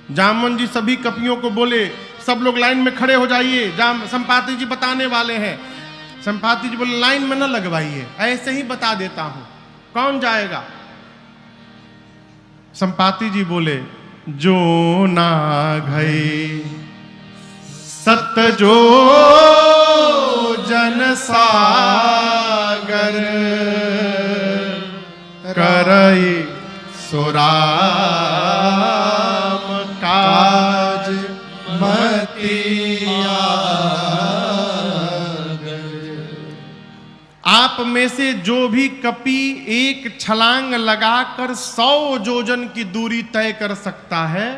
जामवन जी सभी कपियों को बोले, सब लोग लाइन में खड़े हो जाइए, संपाति जी बताने वाले हैं। संपाति जी बोले लाइन में न लगवाइए, ऐसे ही बता देता हूं, कौन जाएगा? संपाति जी बोले जो ना गए सत जो जन सागर करई सुराम काज मतिया। आप में से जो भी कपि एक छलांग लगाकर 100 योजन की दूरी तय कर सकता है,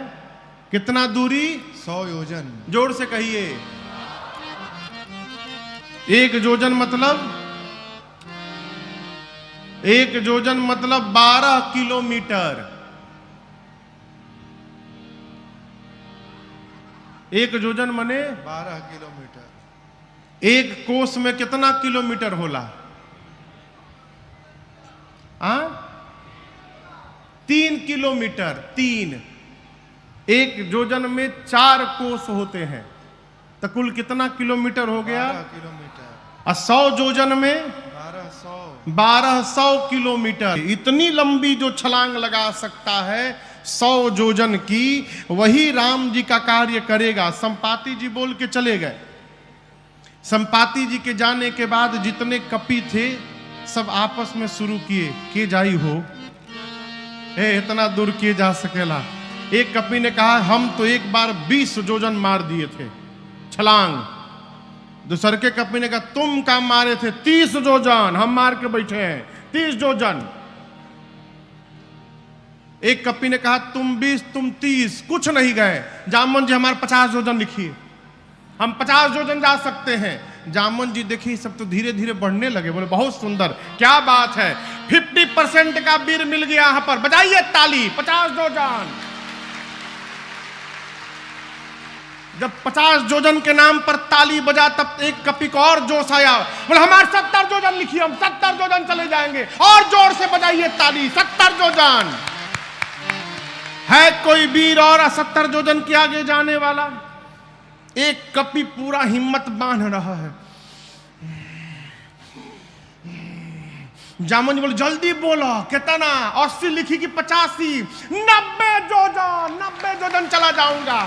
कितना दूरी? 100 योजन। जोर से कहिए। 1 योजन मतलब 1 योजन मतलब 12 किलोमीटर। 1 योजन मने 12 किलोमीटर। 1 कोस में कितना किलोमीटर होला? 3 किलोमीटर। 3 1 योजन में 4 कोस होते हैं, तो कुल कितना किलोमीटर हो गया? 12 किलोमीटर। और 100 योजन में 1200 किलोमीटर। इतनी लंबी जो छलांग लगा सकता है 100 योजन की, वही राम जी का कार्य करेगा। संपाति जी बोल के चले गए। संपाति जी के जाने के बाद जितने कपि थे सब आपस में शुरू किए, के जाई हो इतना दूर किए जा सकेला। एक कपि ने कहा हम तो एक बार 20 योजन मार दिए थे छलांग। दूसरे के कपि ने कहा तुम काम मारे थे 30 योजन, हम मार के बैठे हैं 30 योजन। एक कपि ने कहा तुम 20 तुम 30, कुछ नहीं गए। जामवन जी हमारे 50 योजन लिखिए, हम 50 योजन जा सकते हैं। जामवन जी देखिए सब तो धीरे धीरे बढ़ने लगे, बोले बहुत सुंदर, क्या बात है, 50% का वीर मिल गया यहां पर, बजाइए ताली। 50 योजन। जब 50 योजन के नाम पर ताली बजा तब एक कपि को और जोश आया, बोले हमारे 70 योजन लिखिए, हम 70 योजन चले जाएंगे, और जोर से बजाइए ताली। 70 योजन। है कोई वीर और 70 योजन के आगे जाने वाला? एक कपि पूरा हिम्मत बांध रहा है। जामवन जी बोले जल्दी बोलो, कितना? 80 लिखी कि 85? 90 योजन। 90 योजन चला जाऊंगा।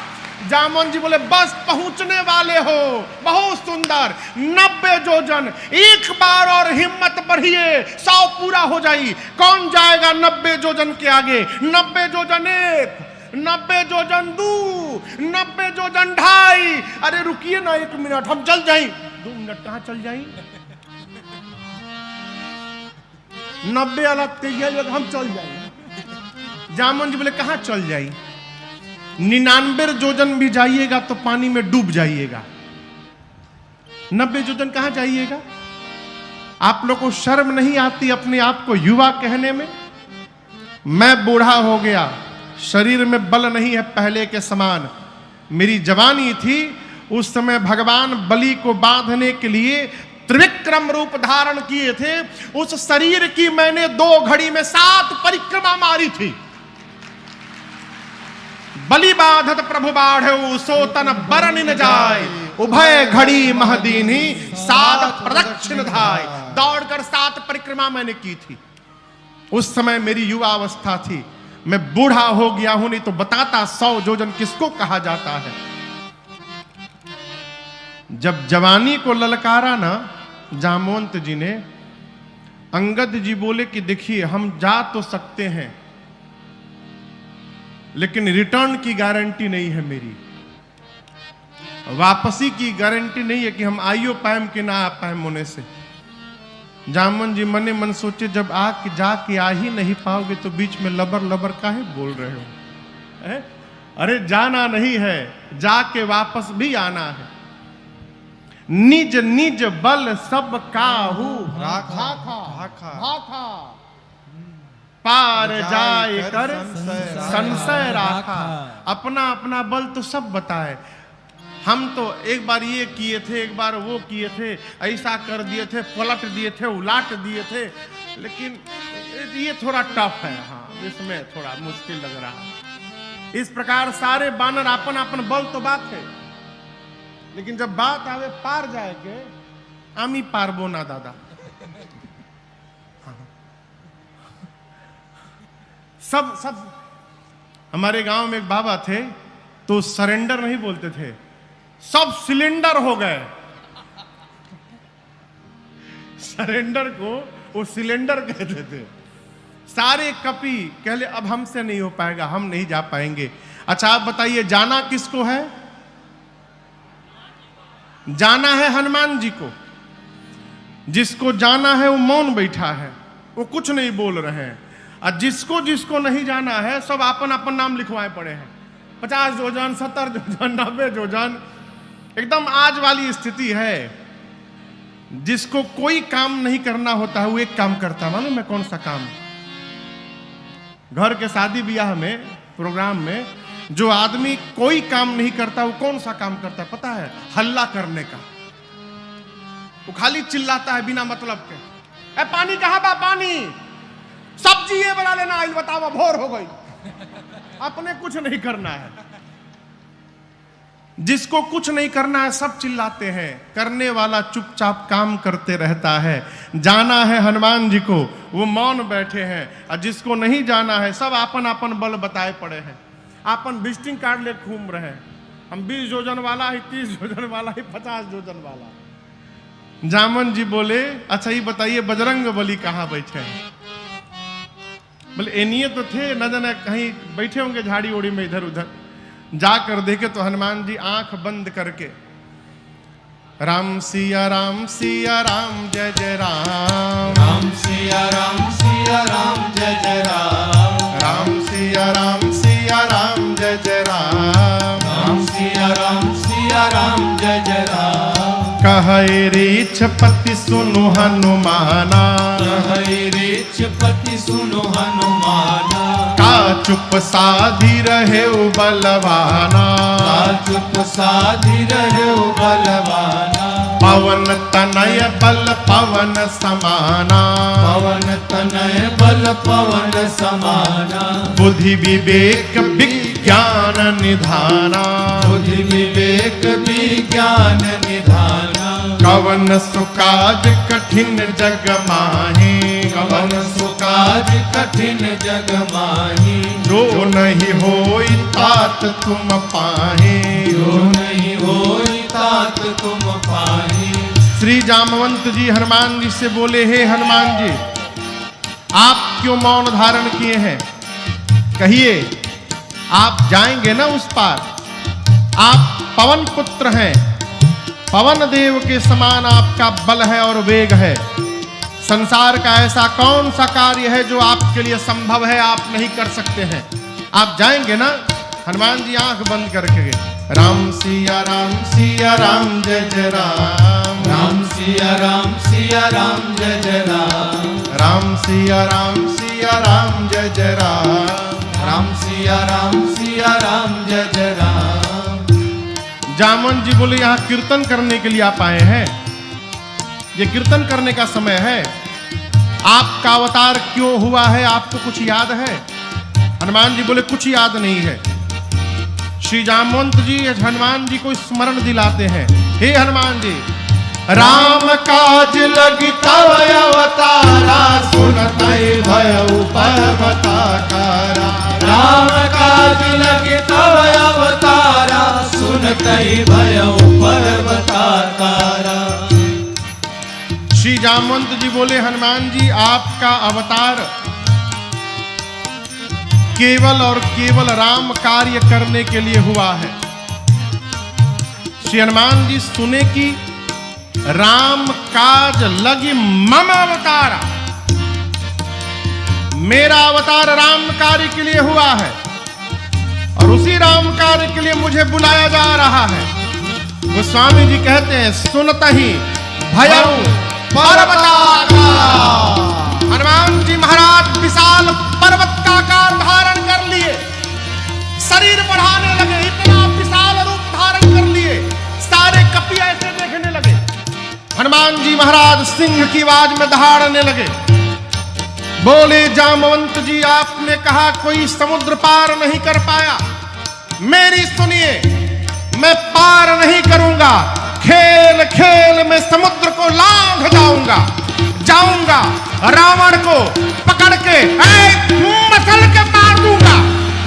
जामवन जी बोले बस पहुंचने वाले हो, बहुत सुंदर। 90 योजन। एक बार और हिम्मत बढ़िए, 100 पूरा हो जाई। कौन जाएगा 90 योजन के आगे? 90 योजन 1, 90 योजन 2, 90 योजन 2.5। अरे रुकिए ना 1 मिनट, हम चल जाएं। 2 मिनट कहां चल जाएं? 90 वाला तैयार, हम चल जाएं। जामवन जी बोले कहां चल जाई? 99 योजन भी जाइएगा तो पानी में डूब जाइएगा। 90 योजन कहां जाइएगा? आप लोग को शर्म नहीं आती अपने आप को युवा कहने में? मैं बूढ़ा हो गया, शरीर में बल नहीं है पहले के समान। मेरी जवानी थी उस समय, भगवान बलि को बांधने के लिए त्रिविक्रम रूप धारण किए थे। उस शरीर की मैंने 2 घड़ी में 7 परिक्रमा मारी थी। बलि बाधत प्रभु बाढ़े सो तन बरन न जाय, उभय घड़ी महदीनी 7 प्रदक्षिण धाय। दौड़कर 7 परिक्रमा मैंने की थी। उस समय मेरी युवा अवस्था थी। मैं बूढ़ा हो गया हूं, नहीं तो बताता 100 योजन किसको कहा जाता है। जब जवानी को ललकारा ना जामवंत जी ने, अंगद जी बोले कि देखिए हम जा तो सकते हैं लेकिन रिटर्न की गारंटी नहीं है मेरी, वापसी की गारंटी नहीं है कि हम आइयो पाएम कि ना आ पाएम होने से। जामवन जी मने मन सोचे जब जाके आ ही नहीं पाओगे तो बीच में लबर लबर काहे बोल रहे हो? अरे जाना नहीं है, जाके वापस भी आना है। निज निज बल सब काहू राखा पार जाए कर संशय राखा। अपना अपना बल तो सब बताए। हम तो एक बार ये किए थे, एक बार वो किए थे, ऐसा कर दिए थे, पलट दिए थे, उलाट दिए थे, लेकिन ये थोड़ा टफ है। हाँ, इसमें थोड़ा मुश्किल लग रहा है। इस प्रकार सारे बानर आपन आपन बल तो बात है, लेकिन जब बात आवे पार जाए के आमी पारबो ना दादा। सब हमारे गांव में एक बाबा थे, तो सरेंडर नहीं बोलते थे, सब सिलेंडर हो गए। सरेंडर को वो सिलेंडर कहते थे। सारे कपी कहले अब हमसे नहीं हो पाएगा, हम नहीं जा पाएंगे। अच्छा आप बताइए जाना किसको है? जाना है हनुमान जी को। जिसको जाना है वो मौन बैठा है, वो कुछ नहीं बोल रहे हैं। और जिसको जिसको नहीं जाना है सब अपन अपन नाम लिखवाए पड़े हैं। 50 जोजन, 70 जोजन, 90 जोजन, एकदम आज वाली स्थिति है। जिसको कोई काम नहीं करना होता है वो एक काम करता है, मालूम है कौन सा काम? घर के शादी ब्याह में, प्रोग्राम में जो आदमी कोई काम नहीं करता वो कौन सा काम करता है पता है? हल्ला करने का। वो खाली चिल्लाता है बिना मतलब के, ए पानी कहाँ बा, पानी, सब्जी ये बना लेना, आइल बताओ भोर हो गई। अपने कुछ नहीं करना है। जिसको कुछ नहीं करना है सब चिल्लाते हैं, करने वाला चुपचाप काम करते रहता है। जाना है हनुमान जी को, वो मौन बैठे हैं। और जिसको नहीं जाना है सब आपन आपन बल बताए पड़े हैं, आपन विजिटिंग कार्ड ले घूम रहे हैं। हम 20 जोजन वाला है, 30 जोजन वाला है, 50 जोजन वाला। जामन जी बोले अच्छा ये बताइए बजरंग बली कहाँ बैठे हैं? बोले एनिए तो थे, न जाने कहीं बैठे होंगे झाड़ी ओड़ी में इधर उधर। जाकर देखे तो हनुमान जी आंख बंद करके राम सिया राम सिया राम जय जय राम, राम सिया राम सिया राम जय जय राम, राम सिया राम सिया राम जय जय राम, राम सिया राम सिया राम जय जय राम। कहे रीछपति सुनु हनुमाना, कहे रीछपति सुनु हनुमाना, का चुप साधी रहे बलवाना, का चुप साधी रहे बलवाना। पवन तनय बल पवन समाना, पवन तनय बल पवन समाना। बुद्धि विवेक विज्ञान निधाना, बुद्धि विवेक विज्ञान निधाना। कवन सुकाज कठिन जग माही, कवन सुकाज कठिन जग माही। जो नहीं होई तात तुम पाही, जो नहीं होई तात तुम पाही। श्री जामवंत जी हनुमान जी से बोले हे हनुमान जी आप क्यों मौन धारण किए हैं? कहिए आप जाएंगे ना उस पार। आप पवन पुत्र हैं, पवन देव के समान आपका बल है और वेग है। संसार का ऐसा कौन सा कार्य है जो आपके लिए संभव है आप नहीं कर सकते हैं? आप जाएंगे ना? हनुमान जी आंख बंद करके राम सिया राम जय जय राम, राम सिया राम जय जय राम, राम सिया राम जय जय राम, राम सिया राम जय जय राम। जामन जी बोले यहाँ कीर्तन करने के लिए आप आए हैं, ये कीर्तन करने का समय है। आपका अवतार क्यों हुआ है आपको कुछ याद है? हनुमान जी बोले कुछ याद नहीं है। श्री जामवंत जी हनुमान जी को स्मरण दिलाते हैं, हे हनुमान जी राम काज लगी तव अवतारा, सुनतै भयउ पर्वताकारा, राम काज लगे तव अवतारा, सुनतै भयउ पर्वताकारा। श्री जामवंत जी बोले हनुमान जी आपका अवतार केवल और केवल राम कार्य करने के लिए हुआ है। श्री हनुमान जी सुने कि राम काज लगी मम अवतारा, मेरा अवतार राम कार्य के लिए हुआ है और उसी राम कार्य के लिए मुझे बुलाया जा रहा है। गोस्वामी जी कहते हैं सुनत ही भयउ पर्वताकारा। हनुमान जी महाराज विशाल पर्वत का आकार धारण कर लिए, शरीर बढ़ाने लगे, इतना विशाल रूप धारण कर लिए, सारे कपि ऐसे देखने लगे। हनुमान जी महाराज सिंह की आवाज में दहाड़ने लगे। बोले जामवंत जी आपने कहा कोई समुद्र पार नहीं कर पाया, मेरी सुनिए, मैं पार नहीं करूंगा, खेल खेल में समुद्र को लांघ जाऊंगा, रावण को पकड़ के मसल के मार दूंगा।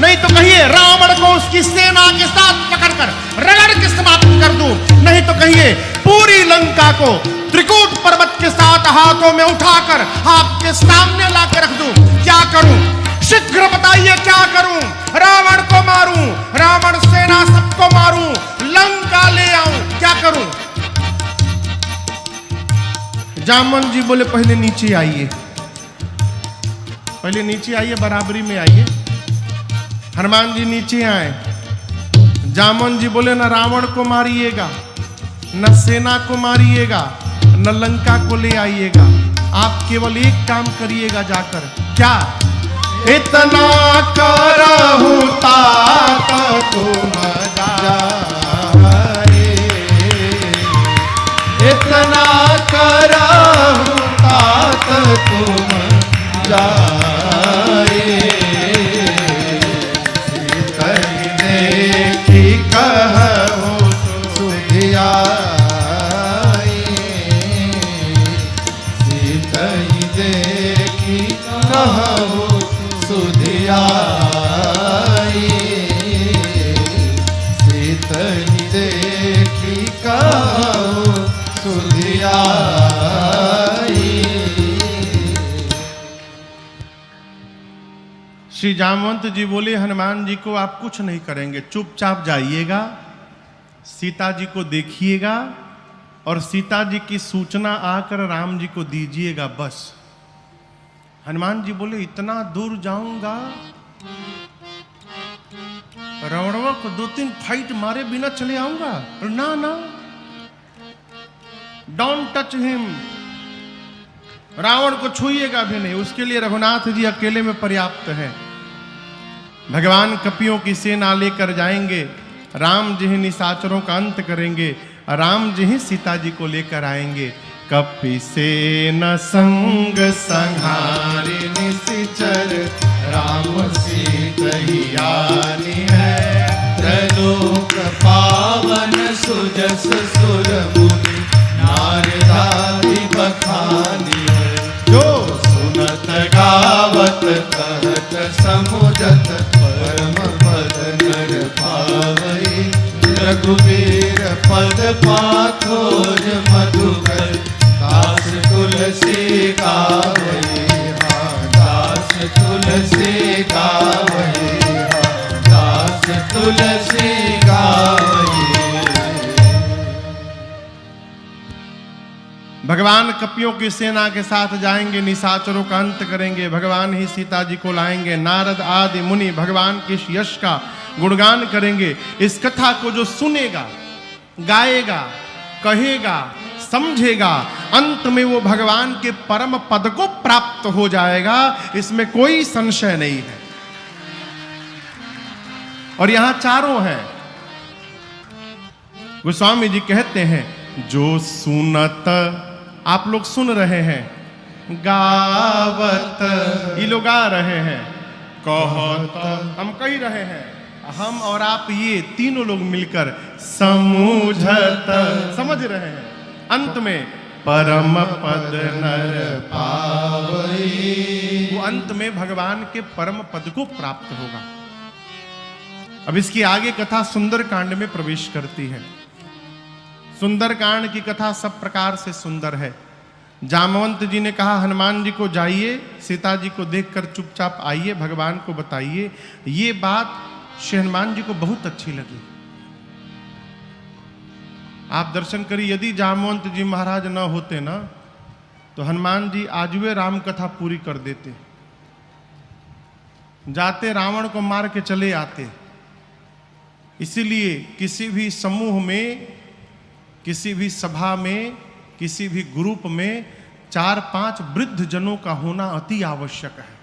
नहीं तो कहिए रावण को उसकी सेना के साथ पकड़कर रगड़ के समाप्त कर दूं। नहीं तो कहिए पूरी लंका को त्रिकूट पर्वत के साथ हाथों में उठाकर आपके सामने लाकर रख दूं। क्या करूं? शीघ्र बताइए क्या करूं? रावण को मारूं, रावण सेना सबको मारूं, लंका ले आऊं, क्या करूं? जामवंत जी बोले पहले नीचे आइए, पहले नीचे आइए, बराबरी में आइए। हनुमान जी नीचे आए। जामवंत जी बोले न रावण को मारिएगा, न सेना को मारिएगा, न लंका को ले आइएगा, आप केवल एक काम करिएगा जाकर। क्या? इतना करहु तात तुम जाए, इतना करहु तात तुम जाए, सीतहि देखि कहु सुधियाए, सीतहि देखि कहु सुधियाए, सीतहि देखि कहु सुधियाए। श्री जामवंत जी बोले हनुमान जी को आप कुछ नहीं करेंगे, चुपचाप जाइएगा, सीता जी को देखिएगा और सीता जी की सूचना आकर राम जी को दीजिएगा, बस। हनुमान जी बोले इतना दूर जाऊंगा, रावणवा को 2-3 फाइट मारे बिना चले आऊंगा? ना ना, डोंट टच हिम, रावण को छूइएगा भी नहीं, उसके लिए रघुनाथ जी अकेले में पर्याप्त है। भगवान कपियों की सेना लेकर जाएंगे, राम जी ही निशाचरों का अंत करेंगे, राम जी ही सीता जी को लेकर आएंगे। कपि सेना संग संहारि निशिचर, राम सीतहि आनी है, त्रैलोक पावन सुजस सुर मुनि, नारदादि बखानी है। जो सुनत गावत कहत समुझत, परम पद नर पावई, रघुवीर पद पाखोज मधुकर, दास तुलसी गावई, दास तुलसी गावई, दास तुलसी गावई। भगवान कपियों की सेना के साथ जाएंगे, निशाचरों का अंत करेंगे, भगवान ही सीता जी को लाएंगे। नारद आदि मुनि भगवान के यश का गुणगान करेंगे। इस कथा को जो सुनेगा, गाएगा, कहेगा, समझेगा, अंत में वो भगवान के परम पद को प्राप्त हो जाएगा, इसमें कोई संशय नहीं है। और यहां चारों हैं। गोस्वामी जी कहते हैं जो सुनत, आप लोग सुन रहे हैं, गावत, ये लोग गा रहे हैं, कहत, हम कह रहे हैं, हम और आप ये तीनों लोग मिलकर समूझत, समझ रहे हैं। अंत में परम पद नर पावई, वो अंत में भगवान के परम पद को प्राप्त होगा। अब इसकी आगे कथा सुंदरकांड में प्रवेश करती है। सुंदरकांड की कथा सब प्रकार से सुंदर है। जामवंत जी ने कहा हनुमान जी को जाइए, सीता जी को देखकर चुपचाप आइए, भगवान को बताइए। ये बात श्री हनुमान जी को बहुत अच्छी लगी। आप दर्शन करिए, यदि जामवंत जी महाराज न होते ना, तो हनुमान जी आजवे राम कथा पूरी कर देते, जाते रावण को मार के चले आते। इसीलिए किसी भी समूह में, किसी भी सभा में, किसी भी ग्रुप में 4-5 वृद्ध जनों का होना अति आवश्यक है।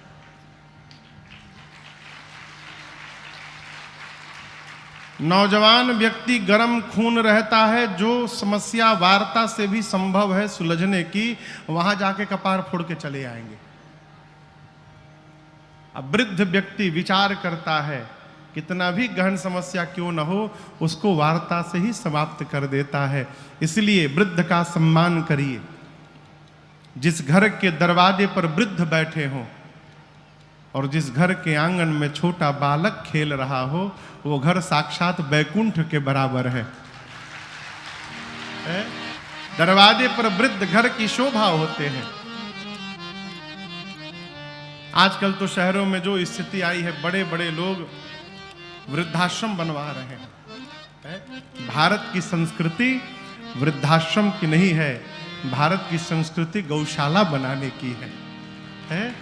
नौजवान व्यक्ति गर्म खून रहता है, जो समस्या वार्ता से भी संभव है सुलझने की, वहां जाके कपार फोड़ के चले आएंगे। अब वृद्ध व्यक्ति विचार करता है, कितना भी गहन समस्या क्यों न हो, उसको वार्ता से ही समाप्त कर देता है। इसलिए वृद्ध का सम्मान करिए। जिस घर के दरवाजे पर वृद्ध बैठे हों और जिस घर के आंगन में छोटा बालक खेल रहा हो, वो घर साक्षात बैकुंठ के बराबर है। दरवाजे पर वृद्ध घर की शोभा होते हैं। आजकल तो शहरों में जो स्थिति आई है, बड़े बड़े लोग वृद्धाश्रम बनवा रहे हैं। भारत की संस्कृति वृद्धाश्रम की नहीं है, भारत की संस्कृति गौशाला बनाने की है।